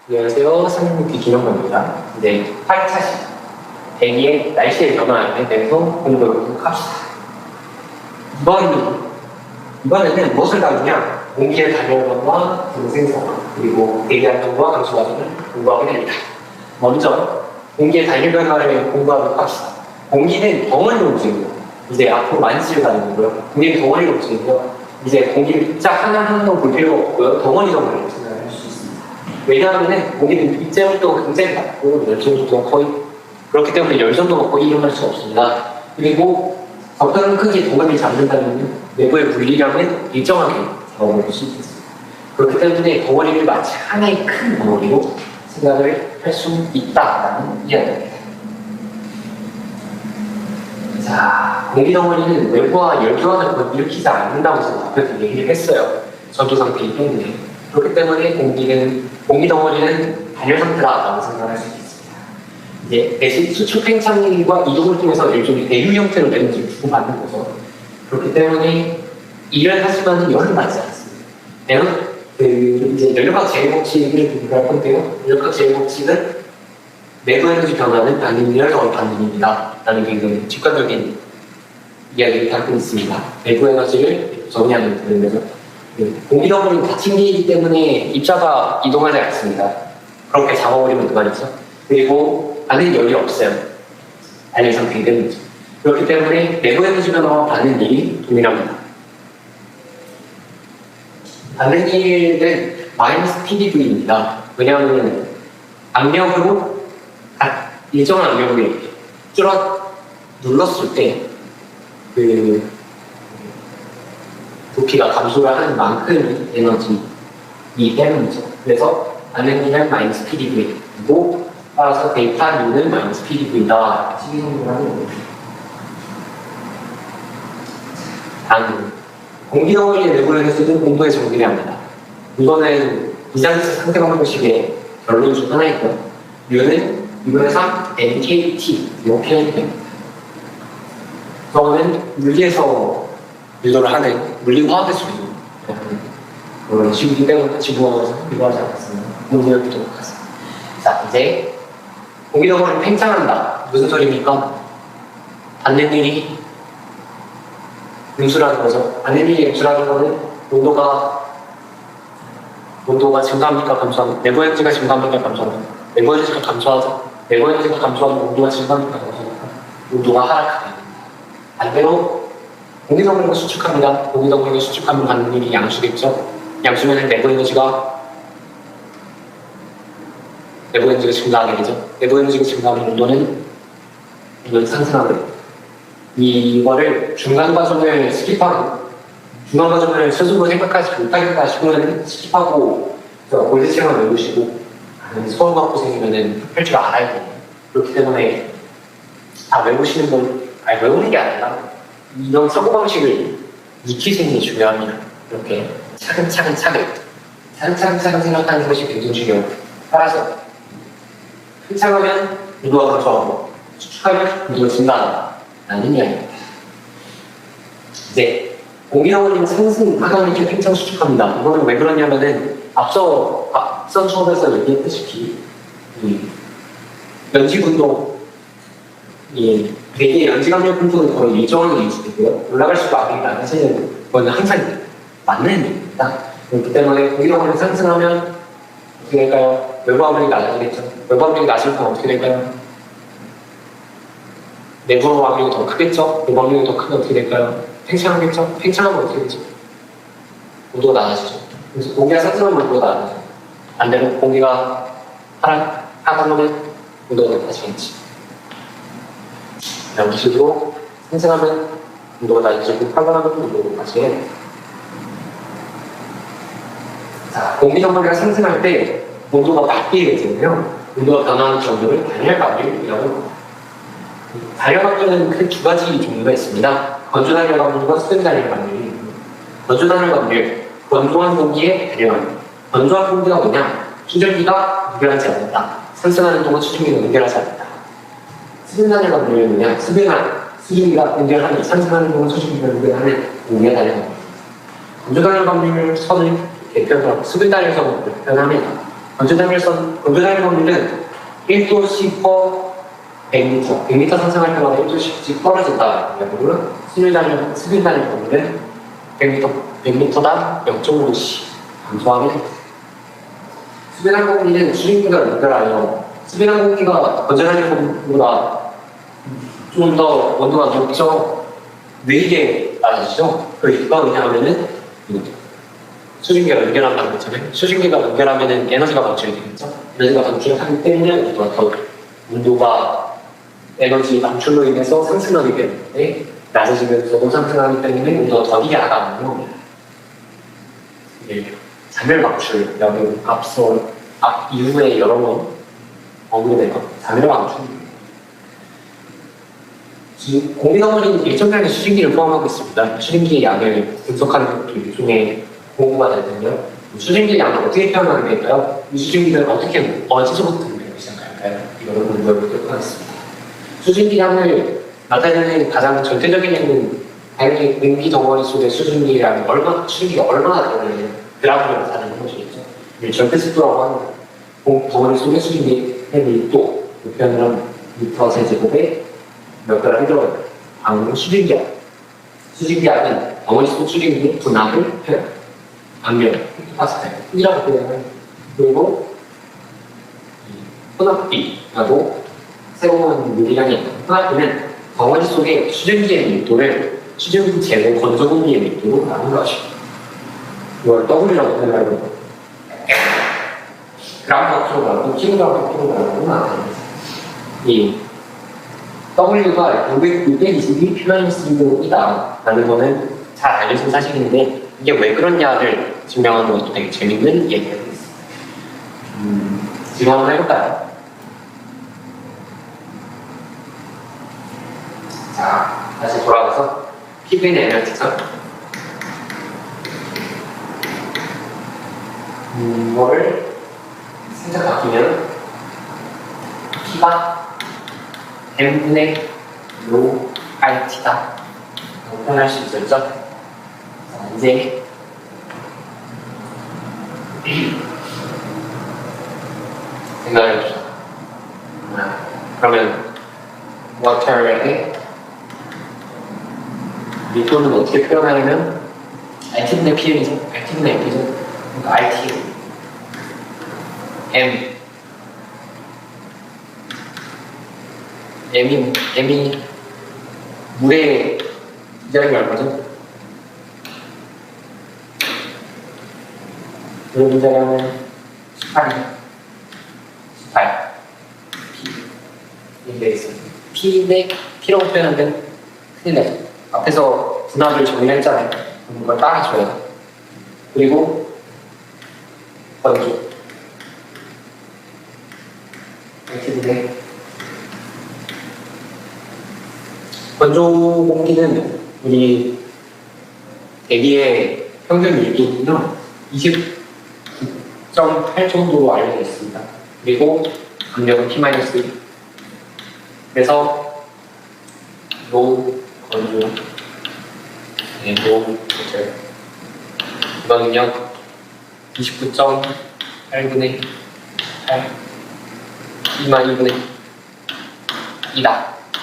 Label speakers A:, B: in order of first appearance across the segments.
A: 안녕하세요. 상무기 김영건입니다. 네, 8차시 대기의 날씨의 변화에 대해서 공부해보도록 합시다. 이번에는 무엇을 다루냐? 공기의 단열성과 생성, 그리고 대기 활동과 감소 과정을 공부하게 됩니다. 먼저 공기의 단열 변화를 공부하도록 합시다. 공기는 덩어리로 움직입니다. 이제 앞으로 만지를 가는 거고요. 공기는 덩어리로 움직이고요. 이제 공기를 입자 하나하나 볼 필요 없고요. 덩어리로 생각할 수 있습니다. 왜냐하면 공기는 입자 활동이 굉장히 낮고 열전도가 거의 그렇기 때문에 열전도가 거의 일어날 수가 없습니다. 그리고 적당한 크기의 덩어리를 잡는다면 내부의 물리량은 일정하게 잡아볼 수 있습니다. 그렇기 때문에 덩어리를 마치 하나의 큰 덩어리로 생각을 할 수 있다라는 이야기입니다. 자, 공기 덩어리는 외부와 열 교환을 일으키지 않는다고 제가 앞에서 얘기를 했어요. 전도 상태이기 때문에. 그렇기 때문에 공기 덩어리는 단열 상태라고 생각할 수 있습니다. 이제 대신 수축 팽창과 이동을 통해서 일종의 대류 형태로 에너지를 주고받는 거죠. 그렇기 때문에 일을 하지만 열을 받지 않습니다. 이제 연료각 제외법칙을 공부할 건데요. 연료각 제외법칙은 내부 에너지 변화는 단위열 반응입니다. 라는 굉장히 직관적인 이야기를 갖고 있습니다. 내부 에너지를 정의하는 그러면서 공기 덩어리는 닫힌 게이기 때문에 입자가 이동하지 않습니다. 그렇게 잡아버리면 그만이죠. 그리고 안에 열이 없어요. 단열 상태이기 때문이죠. 그렇기 때문에 내부 에너지 변화와 반응 일이 동일합니다. 반응 일은 마이너스 PdV입니다. 왜냐하면 압력으로 일정한 압력을 눌렀을 때 부피가 감소를 하는 만큼 에너지이기 때문이죠. 그래서 반응이는 마이너스 PdV이고 따라서 데이터 U는 마이너스 PdV다. 시기성분을 하는 겁니다. 다음 공기 덩어리의 내부 에너지는 온도에 정비를 합니다. 이거는 이장기차 상태 방정식의 결론 중 하나이고요. U는 2분의3 NKT 이렇게 표현이 됩니다. 저는 물리에서 유도를 하는 물리화학의 수준 그런 식이기 때문에 지구와서 비교하지 않았습니다. 공기를 보도록 하겠습니다. 자, 이제 공기 덩어리를 팽창한다. 무슨 소리입니까? 받는 일이 음수라는 거죠. 받는 일이 음수라는 거는 온도가 증가합니까? 감소합니까? 내부 에너지가 증가합니까? 감소합니까? 내부 에너지가 감소하죠. 내부 에너지가 감소하면 온도가 증가합니까? 감소합니까? 온도가 하락하게 됩니다. 반대로 공기 덩어리가 수축합니다. 공기 덩어리가 수축하면 받는 일이 양수겠죠. 양수면 내부 에너지가 증가하게 되죠. 내부 에너지가 증가하면 온도는 상승하게 됩니다. 이거를 중간 과정을 스킵하고 중간 과정을 스스로 생각하지 못하겠다 싶으면 스킵하고 골드책을 외우시고 서울 갖고 생기면은 할 줄 알아야 돼요. 그렇기 때문에 다 외우시는 분 외우는 게 아니라 이런 사고방식을 익히시는 게 중요합니다. 이렇게 차근차근 생각하는 것이 굉장히 중요해요. 따라서 팽창하면 온도가 감소하고 수축하면 온도가 증가한다 라는 이야기입니다. 이제 공기 덩어리는 상승하다는 게 팽창 수축합니다. 이거는 왜 그러냐면은 앞선 수업에서 얘기했다시피 연지군도 대기의 연지강력 분포는 거의 일정하게 유지되고요. 올라갈 수밖에 낮아지는 건 항상 맞는 일입니다. 그렇기 때문에 공기 덩어리가 상승하면 어떻게 될까요? 외부 압력이 낮아지겠죠. 외부 압력이 낮으면 어떻게 될까요? 내부 압력이 더 크겠죠? 내부 압력이 더 크면 어떻게 될까요? 팽창하겠죠? 팽창하면 어떻게 되죠? 온도가 낮아지죠. 그래서 공기가 상승하면 온도가 낮아지죠. 반대로 공기가 하락하면 온도가 높아지겠지. 이런 식으로 상승하면 온도가 낮아지고 하락하면 온도가 높아지게. 자, 공기 덩어리가 상승할 때 온도가 바뀌게 되잖아요. 온도가 변하는 정도를 단열각률이라고 합니다. 단열각률은 크게 두 가지 종류가 있습니다. 건조 단열각률과 수증 단열각률이 건조 단열각률, 건조한 공기의 단열각률. 건조한 공기가 뭐냐? 수증기가 연결하지 않는다. 상승하는 동안 수증기가 연결하지 않는다. 수증 단열각률은 뭐냐? 수증기가 연결하는 상승하는 동안 수증기가 연결하는 공기의 단열각률. 건조 단열각률 선을 개편하고 수증 단열각률을 표현합니다. 건조장일 확률은 1도씨 per 100m, 100m 상승할 때마다 1도씩 떨어진다. 그리고 스밀단일 확률은 100m당 0.5씩 감소하게 됩니다. 수변한 공기는 수증기가 연결하여 수변한 공기가 건조장일 공기보다 좀 더 온도가 높죠. 왜 이게 낮아지죠? 그 이유가 왜냐하면은 수증기가 연결한다는 거잖아요. 수증기가 연결하면은 에너지가 방출이 되겠죠. 에너지가 방출하기 때문에 온도가 에너지 방출로 인해서 상승하게 되는데 낮아지면서도 상승하기 때문에 온도가 더 나가는 겁니다. 이게 잔열 방출, 여기 이후에 여러 번 언급되는 잔열 방출. 공기덩어리는 일정량의 수증기를 포함하고 있습니다. 수증기의 양을 분석하는 것도 일종의 공부가 될 텐데요. 수증기의 양을 어떻게 표현하게 될까요? 이 수증기는 어디서부터 시작할까요? 이거를 공부해 보도록 하겠습니다. 수증기 양을 나타내는 가장 전체적인 예는 당연히 공기덩어리 속의 수증기가 얼마나 되느냐 그래프를 나타내는 것이겠죠. 절대속도라고 하는 덩어리 속의 수증기의 밀도 표현을 하면 미터 세제곱에 몇 그램이 들어가요. 방금 수증기압. 수증기압은 덩어리 속 수증기의 분압을 표현합니다. 반면 헥토파스칼이라고 표현하는 그리고 혼합비라고 새로운 물리량이 있다. 혼합비는 덩어리 속의 수증기의 밀도를 수증기 제외 건조 공기의 밀도로 나눈 것입니다. 이걸 W라고 표현하고 그램 킬로그램, 킬로그램 나타납니다. 이 W가 622 P-1이다 라는 거는 잘 알려진 사실인데 이게 왜 그러냐를 증명하는 것도 되게 재밌는 얘기가 있습니다. 지금 한번 해볼까요? 자, 다시 돌아가서 PV의 에너지선 이거를 살짝 바뀌면 P가 m분의 rho RT다 표현할 수 있었죠? 자, 이제 생각해보자. 그러면 water의 밀도는 어떻게 표현하냐면 RT분의 PM이죠. RT분의 M이죠. 그러니까 RT M이 물의 기자량이 얼마죠? 물의 기자량은 18 이게 있습니다. P라고 표현하면 큰일 나죠. 앞에서 분압을 정의했잖아요. 그걸 따라줘요. 그리고 건조 이렇게 건조 공기는 우리 대기의 평균 밀도는요 29.8 정도로 알려져 있습니다. 그리고 압력은 P-1. 그래서 로우 건조, 로우 건조 이거는요 29.8분의 8 P-2분의 2다.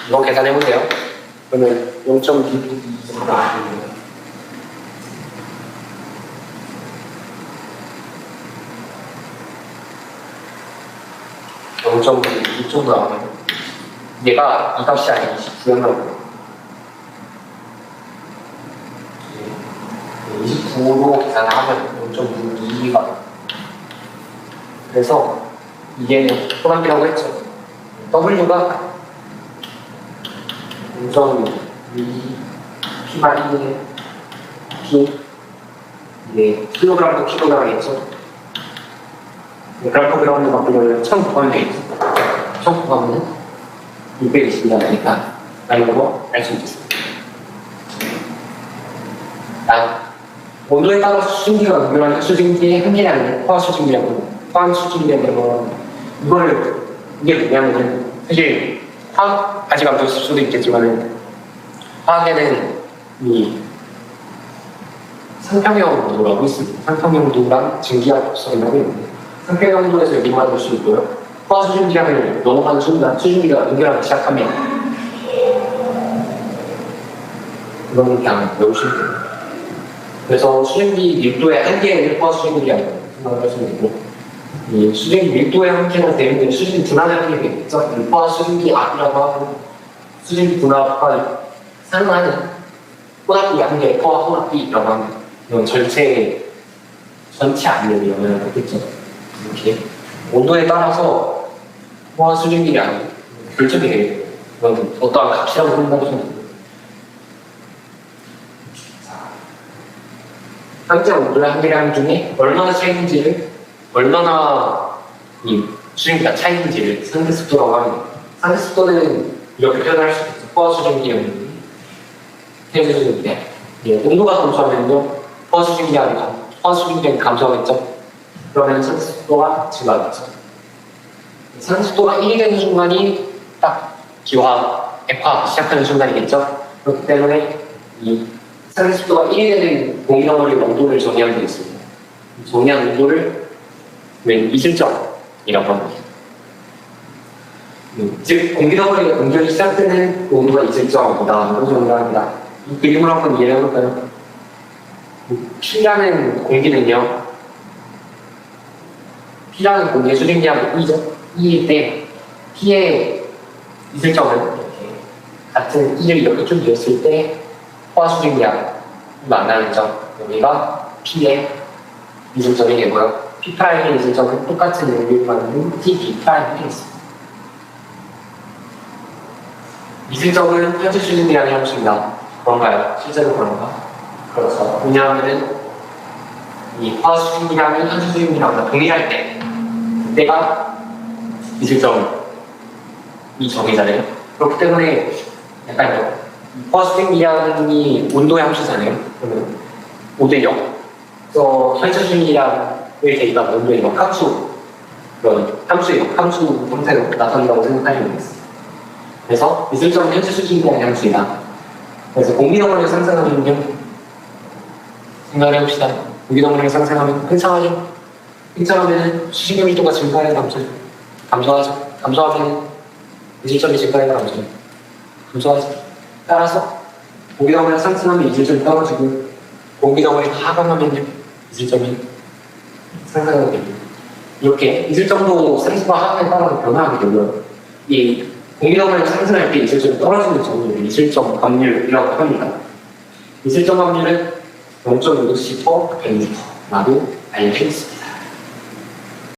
A: 이거 계산해보세요. 그러면 0.2 정도 나옵니다. 0.2 정도 나오네요. 얘가 이 값이 아닌 29였나 보네요. 29로 계산을 하면 0.62가 그래서 이게 호감이라고 했죠. W가 0.2 P-1의 P 이게 킬로그램 또 킬로그램이겠죠. 그램 바꾸려면 1000곱하면 되겠죠. 1000곱하면 620이 나니까 라는 거 알 수 있겠습니다. 다음 온도에 따라서 수증기가 연결하는 수증기의 한계량은 포화 수증기량은 이게 뭐냐면은 사실 화학 아직 안 배웠을 수도 있겠지만 화학에는 이 상평형 도라고 있습니다. 상평형 도랑 증기압 속성이라고 있는데 상표 정도에서 여기만 볼 수 있고요. 포화 수증기량을 넘어가는 순간 수증기가 응결하기 시작하면 이거는 그냥 외우시면 됩니다. 그래서 수증기 밀도의 한계를 포화 수증기량이라고 생각을 하시면 되고, 이 수증기 밀도의 한계는 대부분 수증기 분할의 한계가 있겠죠. 포화 수증기 압이라고 하고, 수증기 분할과 상응하는 혼합비 한계, 포화 혼합비라고 하는 이런 전체 압력에 영향을 받겠죠. 이렇게 온도에 따라서 포화 수증기량이 결정이 돼요. 이건 어떠한 값이라고 생각하시면 됩니다. 현재 온도의 한계량 중에 얼마나 차이인지를, 얼마나 이 수증기가 차이인지를 상대습도라고 합니다. 상대습도는 이렇게 표현할 수 있죠. 포화 수증기량이 현재 수증기량. 온도가 감소하면요, 포화 수증기량이 감소하겠죠. 그러면 상대습도가 증가하겠죠. 상대습도가 1이 되는 순간이 딱 기화, 액화 시작하는 순간이겠죠. 그렇기 때문에 이 상대습도가 1이 되는 공기덩어리 온도를 정의하게 되어 있습니다. 정의한 온도를 이슬점이라고 합니다. 즉, 공기덩어리가 응결이 시작되는 온도가 이슬점이다. 정의합니다. 이 그림을 한번 이해해 볼까요? P라는 공기는요, P라는 공기의 수증기량이 E죠. E일 때 P의 이슬점은 이렇게 같은 E를 이렇게 쭉 그렸을 때 포화 수증기량이 만나는 점, 여기가 P의 이슬점이 되고요. P'의 이슬점은 똑같은 의미를 갖는 TP'이 되겠습니다. 이슬점은 현재 수증기량의 함수입니다. 그런가요? 실제로 그런가? 그렇죠. 왜냐하면 이 포화 수증기량이 현재 수증기량과 동일할 때, 그때가 이슬점이 정의잖아요. 그렇기 때문에 약간 포화 수증기량이 온도의 함수잖아요. 그러면 5대 0. 그래서 현재 수증기량의 대입가 온도의 역함수, 그런 함수의 역함수 형태로 나타난다고 생각하시면 되겠습니다. 그래서 이슬점은 현재 수증기량의 함수이다. 그래서 공기덩어리를 상상하면요, 생각을 해봅시다. 공기덩어리를 상상하면 팽창하죠. 팽창하면 수증기 밀도가 증가해 감소하죠. 감소하면 이슬점이 증가해 감소하죠. 따라서 공기덩어리가 상승하면 이슬점이 떨어지고, 공기덩어리가 하강하면요, 이슬점이 상승하게 됩니다. 이렇게 이슬점도 상승과 하강에 따라서 변화하게 되고요. 이 공기덩어리가 상승할 때 이슬점이 떨어지는 정도를 이슬점 확률이라고 합니다. 이슬점 확률은 0.5도 10%, 100m라고 알려져 있습니다.